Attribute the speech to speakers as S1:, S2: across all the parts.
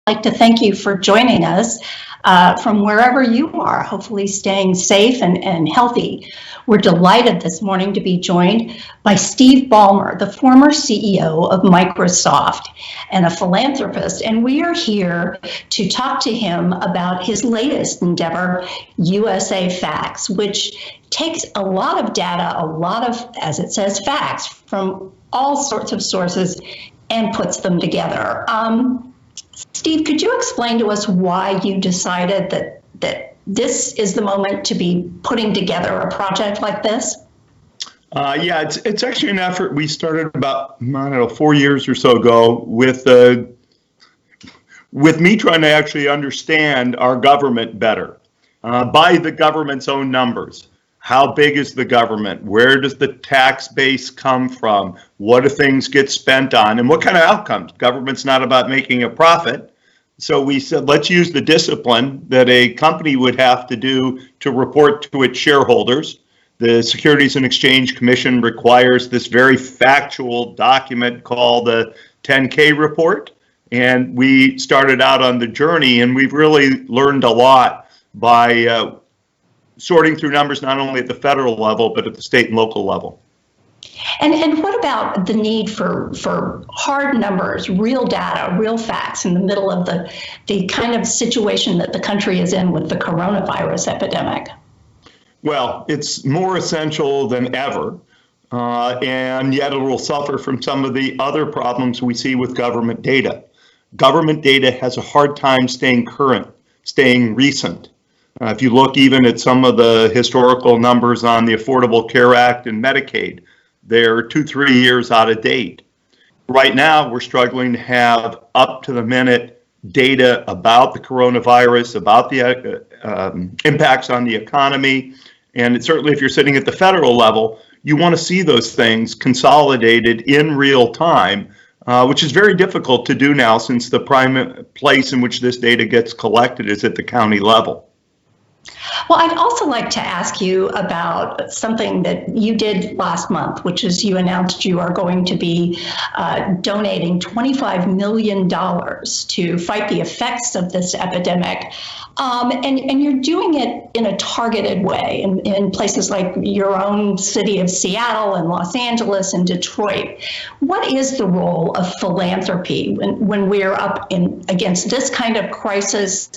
S1: like to thank you for joining us from wherever you are, hopefully staying safe and healthy. We're delighted this morning to be joined by Steve Ballmer, the former CEO of Microsoft and a philanthropist. And we are here to talk to him about his latest endeavor, USAFacts, which takes a lot of data, a lot of, as it says, facts from all sorts of sources and puts them together. Steve, could you explain to us why you decided that this is the moment to be putting together a project like this?
S2: Yeah, it's actually an effort we started about, 4 years or so ago with me trying to actually understand our government better by the government's own numbers. How big is the government? Where does the tax base come from? What do things get spent on? And what kind of outcomes? Government's not about making a profit. So we said, let's use the discipline that a company would have to do to report to its shareholders. The Securities and Exchange Commission requires this very factual document called the 10K report. And we started out on the journey, and we've really learned a lot by sorting through numbers not only at the federal level, but at the state and local level.
S1: And what about the need for hard numbers, real data, real facts in the middle of the kind of situation that the country is in with the coronavirus epidemic?
S2: Well, it's more essential than ever, and yet it will suffer from some of the other problems we see with government data. Government data has a hard time staying current, staying recent. If you look even at some of the historical numbers on the Affordable Care Act and Medicaid, they're 2-3 years out of date. Right now, we're struggling to have up-to-the-minute data about the coronavirus, about the impacts on the economy, and certainly if you're sitting at the federal level, you want to see those things consolidated in real time, which is very difficult to do now since the prime place in which this data gets collected is at the county level.
S1: Well, I'd also like to ask you about something that you did last month, which is you announced you are going to be donating $25 million to fight the effects of this epidemic. And you're doing it in a targeted way in places like your own city of Seattle and Los Angeles and Detroit. What is the role of philanthropy when we're up against this kind of crisis?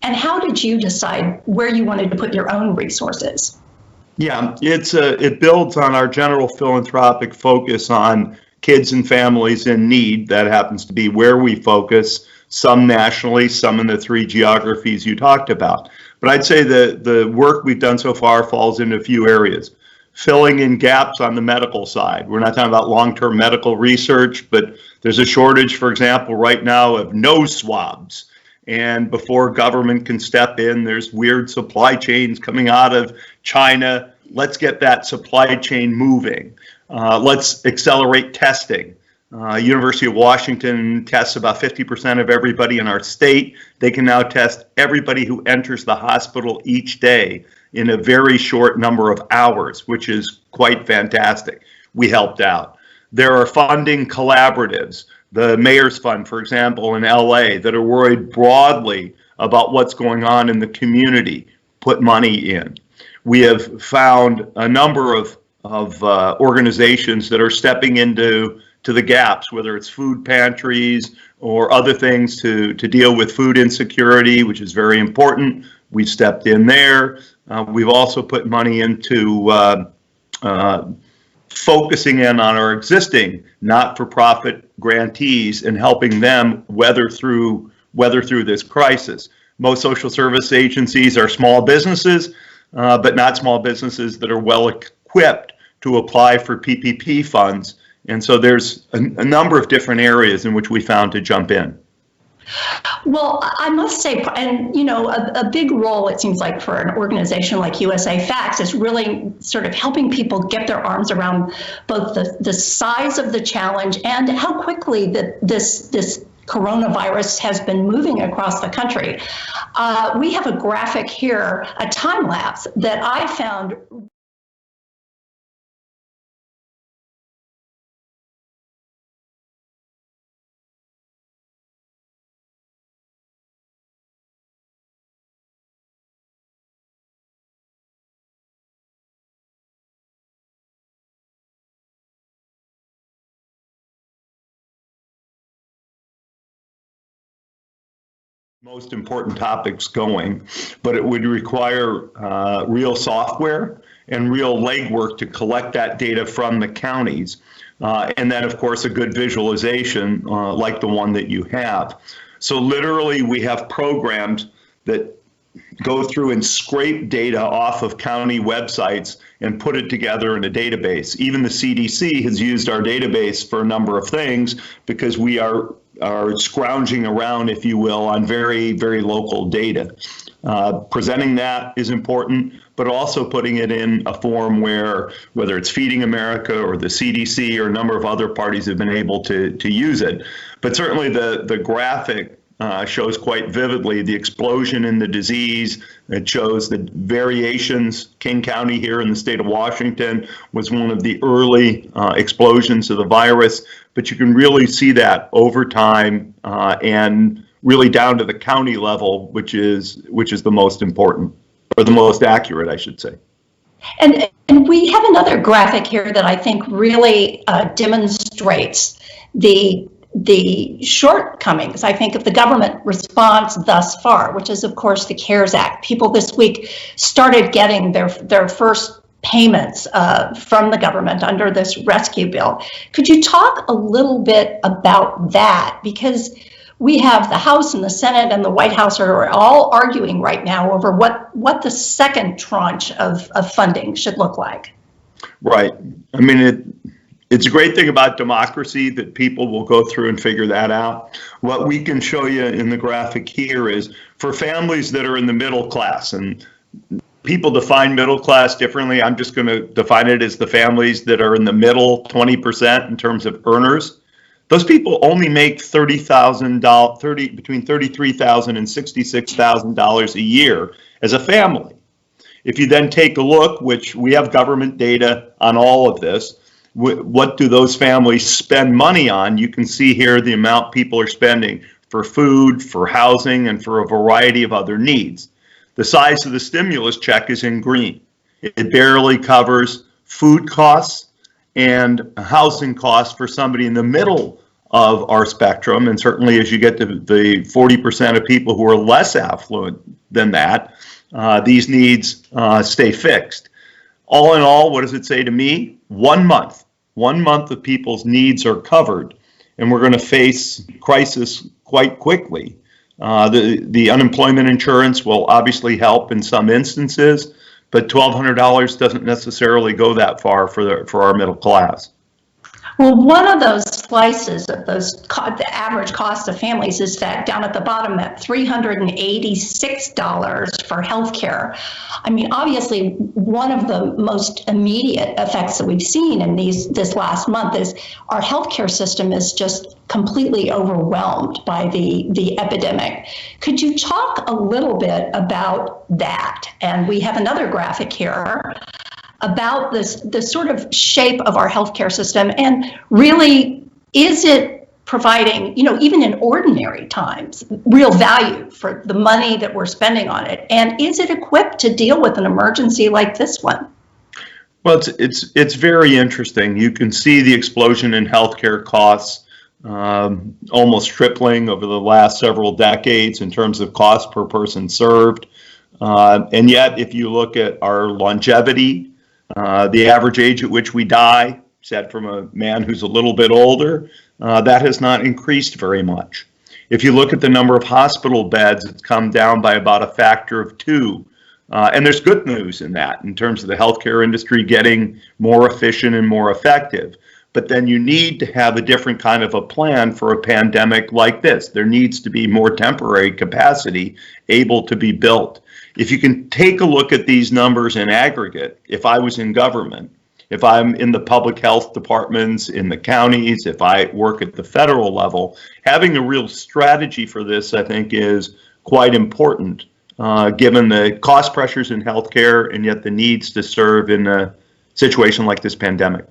S1: And how did you decide where you wanted to put your own resources?
S2: Yeah, it builds on our general philanthropic focus on kids and families in need. That happens to be where we focus, some nationally, some in the 3 geographies you talked about. But I'd say the work we've done so far falls into a few areas. Filling in gaps on the medical side. We're not talking about long-term medical research, but there's a shortage, for example, right now of nose swabs. And before government can step in, there's weird supply chains coming out of China. Let's get that supply chain moving. Let's accelerate testing. University of Washington tests about 50% of everybody in our state. They can now test everybody who enters the hospital each day in a very short number of hours, which is quite fantastic. We helped out. There are funding collaboratives. The Mayor's Fund, for example, in LA, that are worried broadly about what's going on in the community, put money in. We have found a number of organizations that are stepping into the gaps, whether it's food pantries or other things to deal with food insecurity, which is very important. We've stepped in there. We've also put money into focusing in on our existing not-for-profit grantees and helping them weather through this crisis. Most social service agencies are small businesses, but not small businesses that are well equipped to apply for PPP funds. And so there's a number of different areas in which we found to jump in.
S1: Well, I must say, and a big role, it seems like, for an organization like USAFacts is really sort of helping people get their arms around both the size of the challenge and how quickly this coronavirus has been moving across the country. We have a graphic here, a time lapse that I found
S2: most important topics going, but it would require real software and real legwork to collect that data from the counties. And then, of course, a good visualization like the one that you have. So literally, we have programs that go through and scrape data off of county websites and put it together in a database. Even the CDC has used our database for a number of things because we are scrounging around, if you will, on very, very local data. Presenting that is important, but also putting it in a form where, whether it's Feeding America or the CDC or a number of other parties have been able to use it. But certainly the graphic shows quite vividly the explosion in the disease. It shows the variations. King County here in the state of Washington was one of the early explosions of the virus, but you can really see that over time and really down to the county level, which is the most important, or the most accurate, I should say.
S1: And we have another graphic here that I think really demonstrates the shortcomings, I think, of the government response thus far, which is, of course, the CARES Act. People this week started getting their first payments from the government under this rescue bill. Could you talk a little bit about that? Because we have the House and the Senate and the White House are all arguing right now over what the second tranche of funding should look like.
S2: Right. I mean, it's a great thing about democracy that people will go through and figure that out. What we can show you in the graphic here is for families that are in the middle class, and people define middle class differently. I'm just going to define it as the families that are in the middle 20% in terms of earners. Those people only make between $33,000 and $66,000 a year as a family. If you then take a look, which we have government data on all of this, what do those families spend money on? You can see here the amount people are spending for food, for housing, and for a variety of other needs. The size of the stimulus check is in green. It barely covers food costs and housing costs for somebody in the middle of our spectrum. And certainly as you get to the 40% of people who are less affluent than that, these needs stay fixed. All in all, what does it say to me? 1 month. 1 month of people's needs are covered, and we're going to face crisis quite quickly. The unemployment insurance will obviously help in some instances, but $1,200 doesn't necessarily go that far for our middle class.
S1: Well, one of those slices of the average cost of families is that down at the bottom, that $386 for healthcare. I mean, obviously, one of the most immediate effects that we've seen in this last month is our healthcare system is just completely overwhelmed by the epidemic. Could you talk a little bit about that? And we have another graphic here about the sort of shape of our healthcare system, and really, is it providing, even in ordinary times, real value for the money that we're spending on it? And is it equipped to deal with an emergency like this one?
S2: Well, it's very interesting. You can see the explosion in healthcare costs, almost tripling over the last several decades in terms of cost per person served. And yet, if you look at our longevity, the average age at which we die, said from a man who's a little bit older, that has not increased very much. If you look at the number of hospital beds, it's come down by about a factor of 2. And there's good news in that, in terms of the healthcare industry getting more efficient and more effective. But then you need to have a different kind of a plan for a pandemic like this. There needs to be more temporary capacity able to be built. If you can take a look at these numbers in aggregate, if I was in government, if I'm in the public health departments, in the counties, if I work at the federal level, having a real strategy for this, I think, is quite important, given the cost pressures in healthcare and yet the needs to serve in a situation like this pandemic.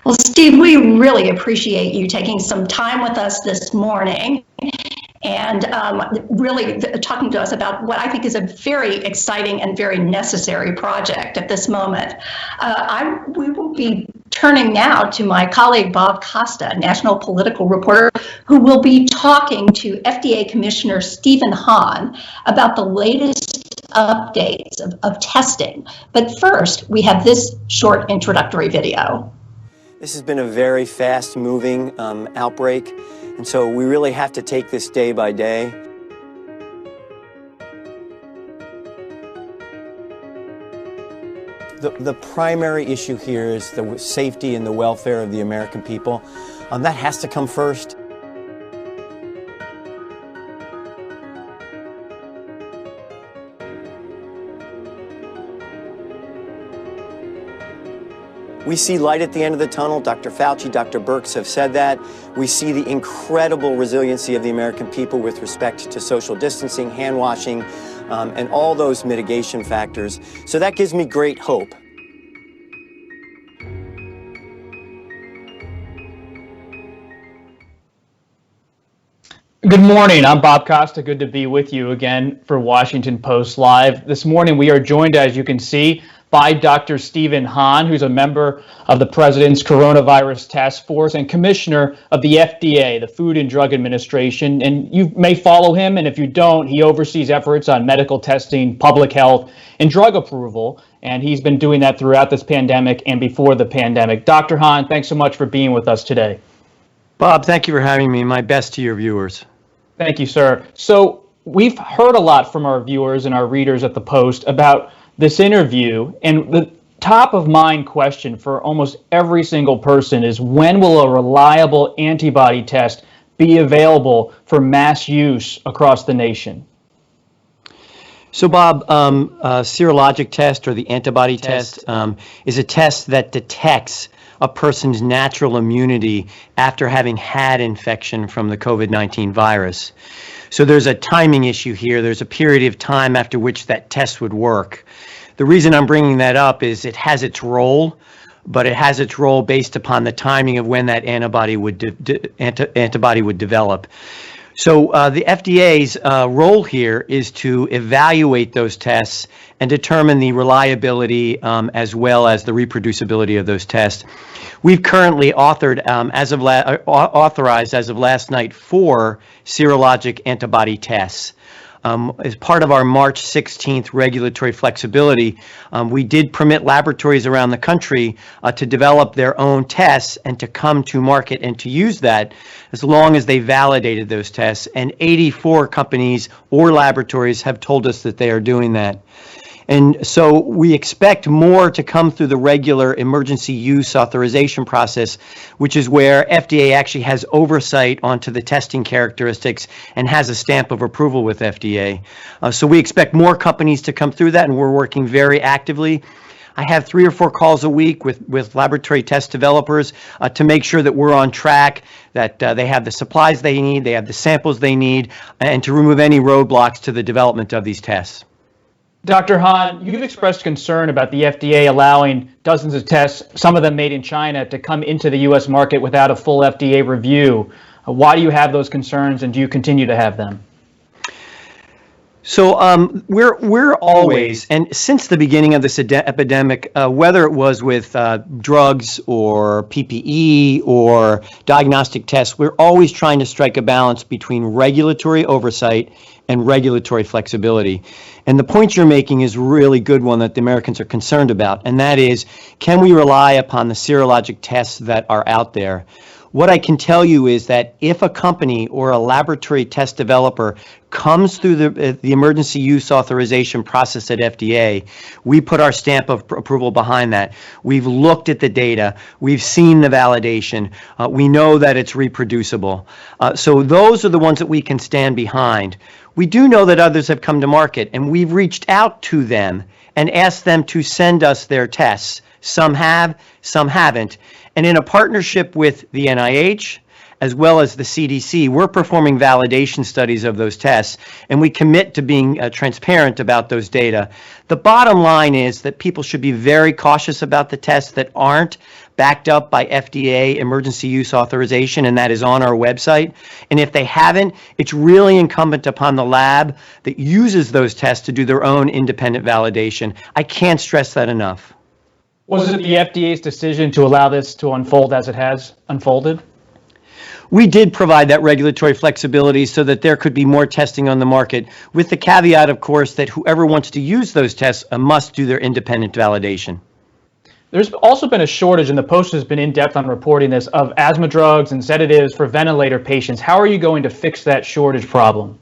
S1: Well, Steve, we really appreciate you taking some time with us this morning and really talking to us about what I think is a very exciting and very necessary project at this moment. We will be Turning now to my colleague Bob Costa, national political reporter, who will be talking to FDA Commissioner Stephen Hahn about the latest updates of testing. But first, we have this short introductory video.
S3: This has been a very fast-moving outbreak, and so we really have to take this day by day. The primary issue here is the safety and the welfare of the American people. That has to come first. We see light at the end of the tunnel. Dr. Fauci, Dr. Birx have said that. We see the incredible resiliency of the American people with respect to social distancing, hand washing, and all those mitigation factors. So that gives me great hope.
S4: Good morning. I'm Bob Costa. Good to be with you again for Washington Post Live. This morning we are joined, as you can see, by Dr. Stephen Hahn, who's a member of the President's Coronavirus Task Force and Commissioner of the FDA, the Food and Drug Administration. And you may follow him, and if you don't, he oversees efforts on medical testing, public health, and drug approval. And he's been doing that throughout this pandemic and before the pandemic. Dr. Hahn, thanks so much for being with us today.
S3: Bob, thank you for having me. My best to your viewers.
S4: Thank you, sir. So we've heard a lot from our viewers and our readers at the Post about this interview, and the top of mind question for almost every single person is, when will a reliable antibody test be available for mass use across the nation?
S3: So, Bob, serologic test, or the antibody test, is a test that detects a person's natural immunity after having had infection from the COVID-19 virus. So there's a timing issue here. There's a period of time after which that test would work. The reason I'm bringing that up is it has its role, but it has its role based upon the timing of when that antibody would develop. So the FDA's role here is to evaluate those tests and determine the reliability as well as the reproducibility of those tests. We've currently authorized as of last night 4 serologic antibody tests. As part of our March 16th regulatory flexibility, we did permit laboratories around the country to develop their own tests and to come to market and to use that as long as they validated those tests. And 84 companies or laboratories have told us that they are doing that. And so we expect more to come through the regular emergency use authorization process, which is where FDA actually has oversight onto the testing characteristics and has a stamp of approval with FDA. So we expect more companies to come through that, and we're working very actively. I have 3 or 4 calls a week with laboratory test developers to make sure that we're on track, that they have the supplies they need, they have the samples they need, and to remove any roadblocks to the development of these tests.
S4: Dr. Hahn, you've expressed concern about the FDA allowing dozens of tests, some of them made in China, to come into the U.S. market without a full FDA review. Why do you have those concerns, and do you continue to have them?
S3: So we're always, and since the beginning of this epidemic, whether it was with drugs or PPE or diagnostic tests, we're always trying to strike a balance between regulatory oversight and regulatory flexibility. And the point you're making is a really good one that the Americans are concerned about, and that is, can we rely upon the serologic tests that are out there? What I can tell you is that if a company or a laboratory test developer comes through the emergency use authorization process at FDA, we put our stamp of approval behind that. We've looked at the data. We've seen the validation. We know that it's reproducible. So those are the ones that we can stand behind. We do know that others have come to market, and we've reached out to them and asked them to send us their tests. Some have, some haven't. And in a partnership with the NIH, as well as the CDC, we're performing validation studies of those tests, and we commit to being transparent about those data. The bottom line is that people should be very cautious about the tests that aren't backed up by FDA emergency use authorization, and that is on our website. And if they haven't, it's really incumbent upon the lab that uses those tests to do their own independent validation. I can't stress that enough.
S4: Was it the FDA's decision to allow this to unfold as it has unfolded?
S3: We did provide that regulatory flexibility so that there could be more testing on the market, with the caveat, of course, that whoever wants to use those tests must do their independent validation.
S4: There's also been a shortage, and the Post has been in depth on reporting this, of asthma drugs and sedatives for ventilator patients. How are you going to fix that shortage problem?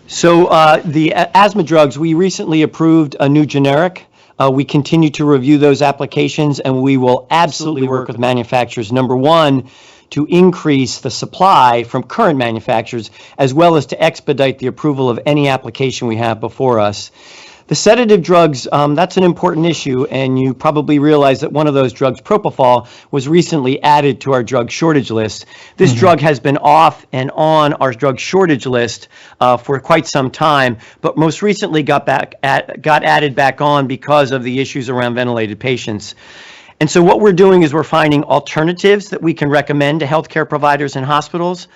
S3: So the asthma drugs, we recently approved a new generic. We continue to review those applications, and we will absolutely work with manufacturers, number one, to increase the supply from current manufacturers, as well as to expedite the approval of any application we have before us. The sedative drugs, that's an important issue, and you probably realize that one of those drugs, propofol, was recently added to our drug shortage list. This drug has been off and on our drug shortage list for quite some time, but most recently got added back on because of the issues around ventilated patients. And so what we're doing is we're finding alternatives that we can recommend to healthcare providers and hospitals,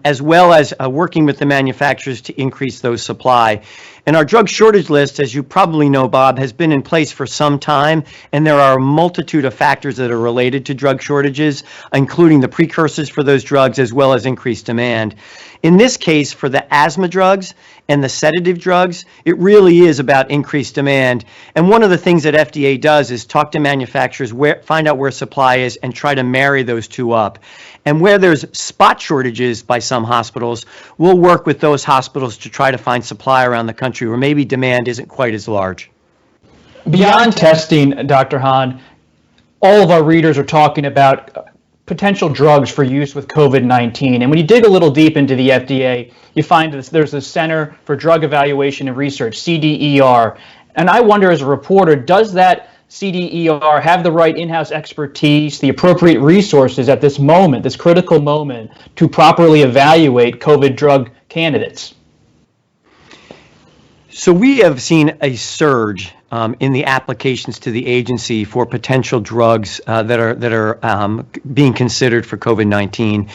S3: as well as working with the manufacturers to increase those supply. And our drug shortage list, as you probably know, Bob, has been in place for some time, and there are a multitude of factors that are related to drug shortages, including the precursors for those drugs, as well as increased demand. In this case, for the asthma drugs and the sedative drugs, it really is about increased demand. And one of the things that FDA does is talk to manufacturers, find out where supply is, and try to marry those two up. And where there's spot shortages by some hospitals, we'll work with those hospitals to try to find supply around the country where maybe demand isn't quite as large.
S4: Beyond testing, Dr. Hahn, all of our readers are talking about potential drugs for use with COVID-19. And when you dig a little deep into the FDA, you find that there's the Center for Drug Evaluation and Research, CDER. And I wonder, as a reporter, does that CDER have the right in-house expertise, the appropriate resources at this moment, this critical moment, to properly evaluate COVID drug candidates?
S3: So we have seen a surge in the applications to the agency for potential drugs that are being considered for COVID-19.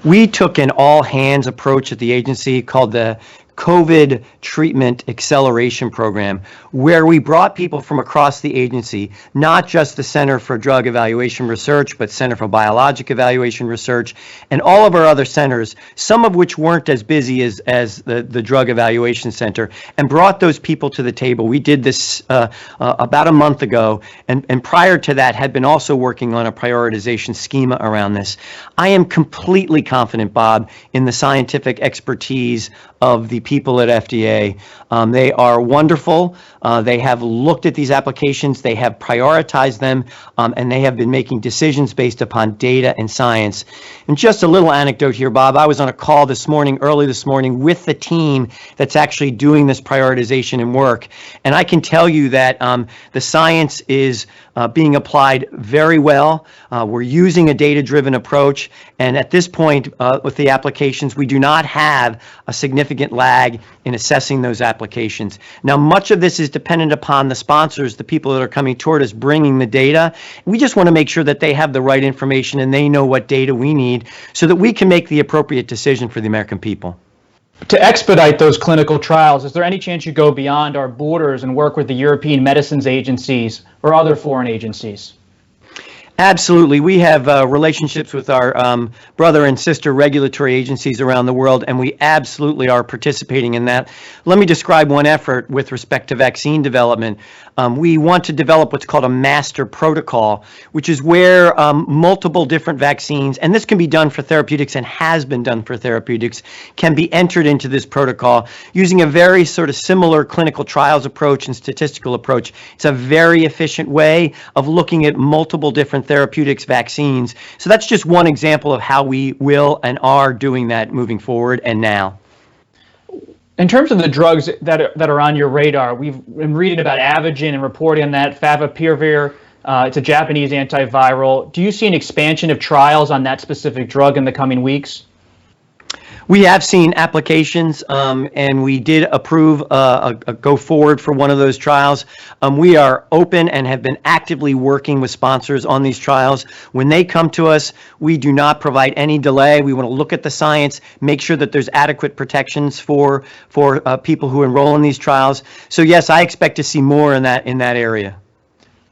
S3: We took an all-hands approach at the agency called the COVID Treatment Acceleration Program, where we brought people from across the agency, not just the Center for Drug Evaluation Research, but Center for Biologic Evaluation Research, and all of our other centers, some of which weren't as busy as the Drug Evaluation Center, and brought those people to the table. We did this about a month ago, and prior to that had been also working on a prioritization schema around this. I am completely confident, Bob, in the scientific expertise of the people at FDA. They are wonderful. They have looked at these applications, they have prioritized them, and they have been making decisions based upon data and science. And just a little anecdote here, Bob. I was on a call early this morning, with the team that's actually doing this prioritization and work. And I can tell you that the science is being applied very well. We're using a data-driven approach. And at this point, with the applications, we do not have a significant lag in assessing those applications. Now, much of this is dependent upon the sponsors, the people that are coming toward us, bringing the data. We just want to make sure that they have the right information and they know what data we need so that we can make the appropriate decision for the American people.
S4: To expedite those clinical trials, is there any chance you go beyond our borders and work with the European medicines agencies or other foreign agencies?
S3: Absolutely. We have relationships with our brother and sister regulatory agencies around the world, and we absolutely are participating in that. Let me describe one effort with respect to vaccine development. We want to develop what's called a master protocol, which is where multiple different vaccines, and this can be done for therapeutics and has been done for therapeutics, can be entered into this protocol using a very sort of similar clinical trials approach and statistical approach. It's a very efficient way of looking at multiple different therapeutics vaccines. So that's just one example of how we will and are doing that moving forward and now.
S4: In terms of the drugs that are on your radar, we've been reading about Avogen and reporting on that, favipiravir. It's a Japanese antiviral. Do you see an expansion of trials on that specific drug in the coming weeks?
S3: We have seen applications, and we did approve a go forward for one of those trials. We are open and have been actively working with sponsors on these trials. When they come to us, we do not provide any delay. We want to look at the science, make sure that there's adequate protections for people who enroll in these trials. So yes, I expect to see more in that area.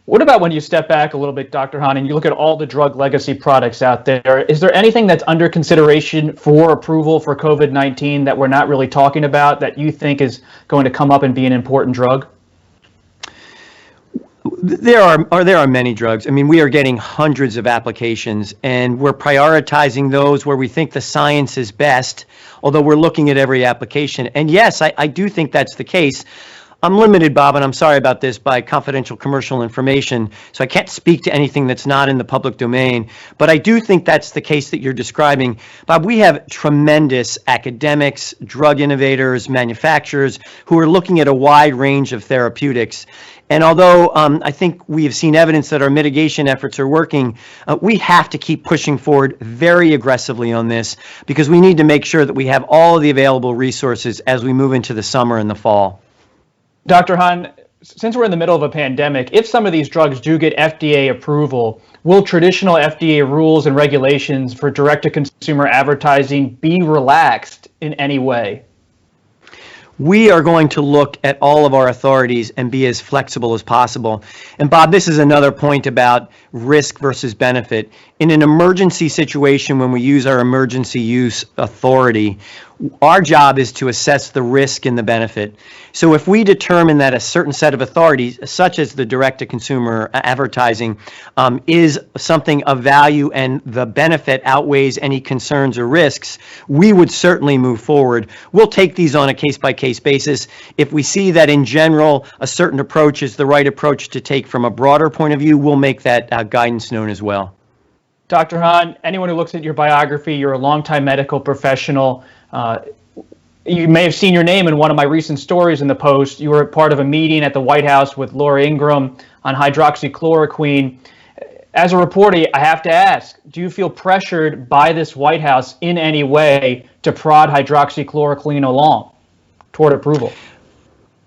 S4: What about when you step back a little bit, Dr. Hahn, and you look at all the drug legacy products out there? Is there anything that's under consideration for approval for COVID-19 that we're not really talking about that you think is going to come up and be an important drug?
S3: There are many drugs. I mean, we are getting hundreds of applications, and we're prioritizing those where we think the science is best, although we're looking at every application. And yes, I do think that's the case. I'm limited, Bob, and I'm sorry about this, by confidential commercial information, so I can't speak to anything that's not in the public domain. But I do think that's the case that you're describing. Bob, we have tremendous academics, drug innovators, manufacturers who are looking at a wide range of therapeutics. And although I think we have seen evidence that our mitigation efforts are working, we have to keep pushing forward very aggressively on this because we need to make sure that we have all of the available resources as we move into the summer and the fall.
S4: Dr. Hahn, since we're in the middle of a pandemic, if some of these drugs do get FDA approval, will traditional FDA rules and regulations for direct-to-consumer advertising be relaxed in any way?
S3: We are going to look at all of our authorities and be as flexible as possible. And Bob, this is another point about risk versus benefit. In an emergency situation, when we use our emergency use authority, our job is to assess the risk and the benefit. So if we determine that a certain set of authorities, such as the direct-to-consumer advertising, is something of value and the benefit outweighs any concerns or risks, we would certainly move forward. We'll take these on a case-by-case basis. If we see that in general a certain approach is the right approach to take from a broader point of view, we'll make that guidance known as well.
S4: Dr. Hahn, anyone who looks at your biography, you're a longtime medical professional. You may have seen your name in one of my recent stories in the Post. You were part of a meeting at the White House with Laura Ingraham on hydroxychloroquine. As a reporter, I have to ask, do you feel pressured by this White House in any way to prod hydroxychloroquine along toward approval?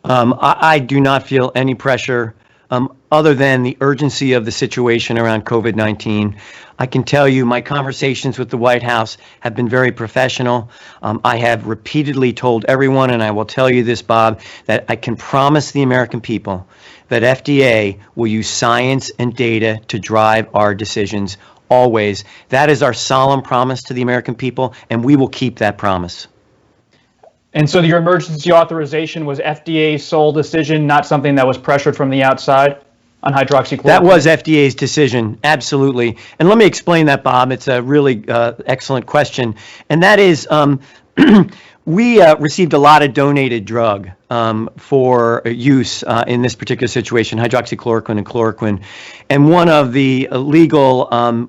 S3: I do not feel any pressure other than the urgency of the situation around COVID-19. I can tell you my conversations with the White House have been very professional. I have repeatedly told everyone, and I will tell you this, Bob, that I can promise the American people that FDA will use science and data to drive our decisions always. That is our solemn promise to the American people, and we will keep that promise.
S4: And so your emergency authorization was FDA's sole decision, not something that was pressured from the outside on hydroxychloroquine?
S3: That was FDA's decision, absolutely. And let me explain that, Bob. It's a really excellent question. And that is, we received a lot of donated drug for use in this particular situation, hydroxychloroquine and chloroquine. And one of the legal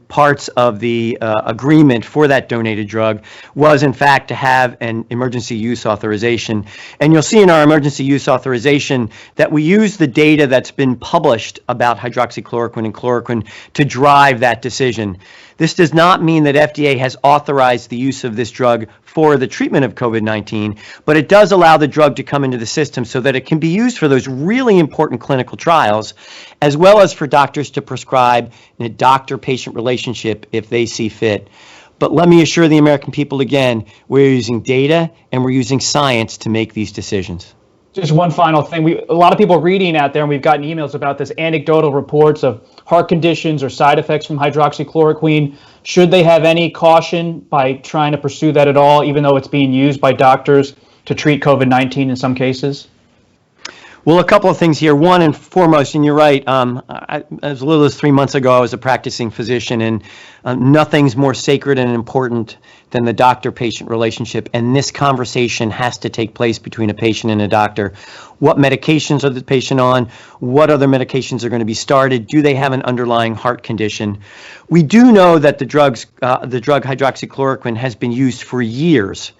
S3: parts of the agreement for that donated drug was, in fact, to have an emergency use authorization. And you'll see in our emergency use authorization that we use the data that's been published about hydroxychloroquine and chloroquine to drive that decision. This does not mean that FDA has authorized the use of this drug for the treatment of COVID-19, but it does allow the drug to come into the system so that it can be used for those really important clinical trials, as well as for doctors to prescribe in a doctor-patient relationship if they see fit. But let me assure the American people again, we're using data and we're using science to make these decisions.
S4: Just one final thing. A lot of people are reading out there, and we've gotten emails about this, anecdotal reports of heart conditions or side effects from hydroxychloroquine. Should they have any caution by trying to pursue that at all, even though it's being used by doctors to treat COVID-19 in some cases?
S3: Well, a couple of things here. One and foremost, and you're right, as little as 3 months ago, I was a practicing physician, and nothing's more sacred and important than the doctor-patient relationship, and this conversation has to take place between a patient and a doctor. What medications are the patient on? What other medications are going to be started? Do they have an underlying heart condition? We do know that the drug hydroxychloroquine has been used for years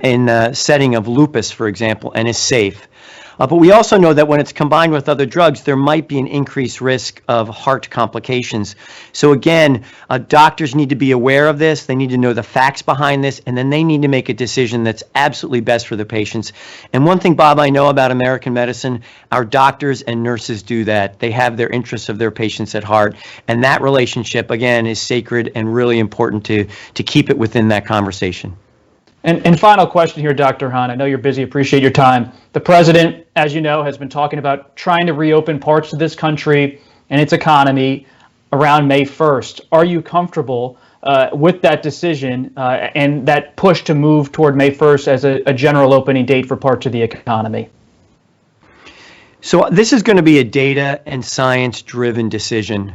S3: in the setting of lupus, for example, and is safe. But we also know that when it's combined with other drugs, there might be an increased risk of heart complications. So again, doctors need to be aware of this. They need to know the facts behind this, and then they need to make a decision that's absolutely best for their patients. And one thing, Bob, I know about American medicine, our doctors and nurses do that. They have their interests of their patients at heart. And that relationship, again, is sacred and really important to keep it within that conversation.
S4: And final question here, Dr. Hahn. I know you're busy. Appreciate your time. The president, as you know, has been talking about trying to reopen parts of this country. and its economy around May 1st. Are you comfortable with that decision and that push to move toward May 1st as a general opening date for parts of the economy?
S3: So this is going to be a data and science-driven decision.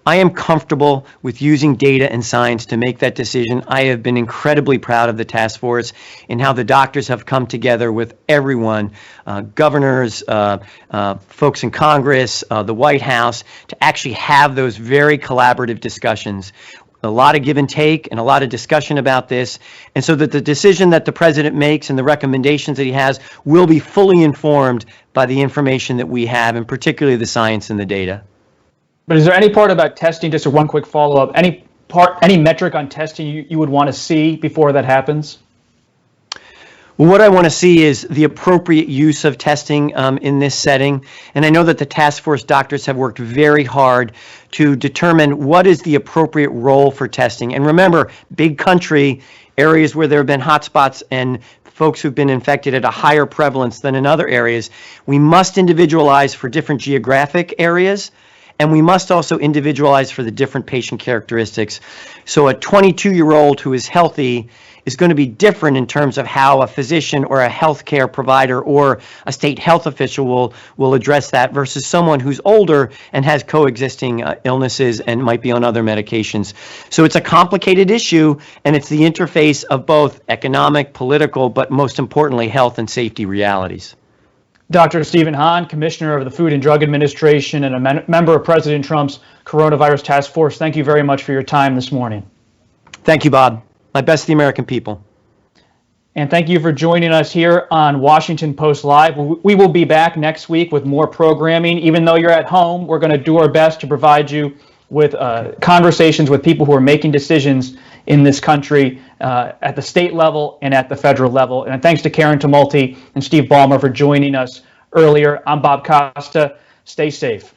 S3: I am comfortable with using data and science to make that decision. I have been incredibly proud of the task force and how the doctors have come together with everyone, governors, folks in Congress, the White House, to actually have those very collaborative discussions. A lot of give and take and a lot of discussion about this, and so that the decision that the president makes and the recommendations that he has will be fully informed by the information that we have, and particularly the science and the data.
S4: But is there any part about testing, just one quick follow-up, any metric on testing you would want to see before that happens?
S3: Well, what I want to see is the appropriate use of testing in this setting. And I know that the task force doctors have worked very hard to determine what is the appropriate role for testing. And remember, big country, areas where there have been hotspots and folks who've been infected at a higher prevalence than in other areas, we must individualize for different geographic areas. And we must also individualize for the different patient characteristics. So a 22-year-old who is healthy is going to be different in terms of how a physician or a healthcare provider or a state health official will address that versus someone who's older and has coexisting illnesses and might be on other medications. So it's a complicated issue, and it's the interface of both economic, political, but most importantly, health and safety realities.
S4: Dr. Stephen Hahn, Commissioner of the Food and Drug Administration and a member of President Trump's Coronavirus Task Force, thank you very much for your time this morning.
S3: Thank you, Bob. My best to the American people.
S4: And thank you for joining us here on Washington Post Live. We will be back next week with more programming. Even though you're at home, we're going to do our best to provide you with conversations with people who are making decisions in this country at the state level and at the federal level. And thanks to Karen Tumulty and Steve Ballmer for joining us earlier. I'm Bob Costa. Stay safe.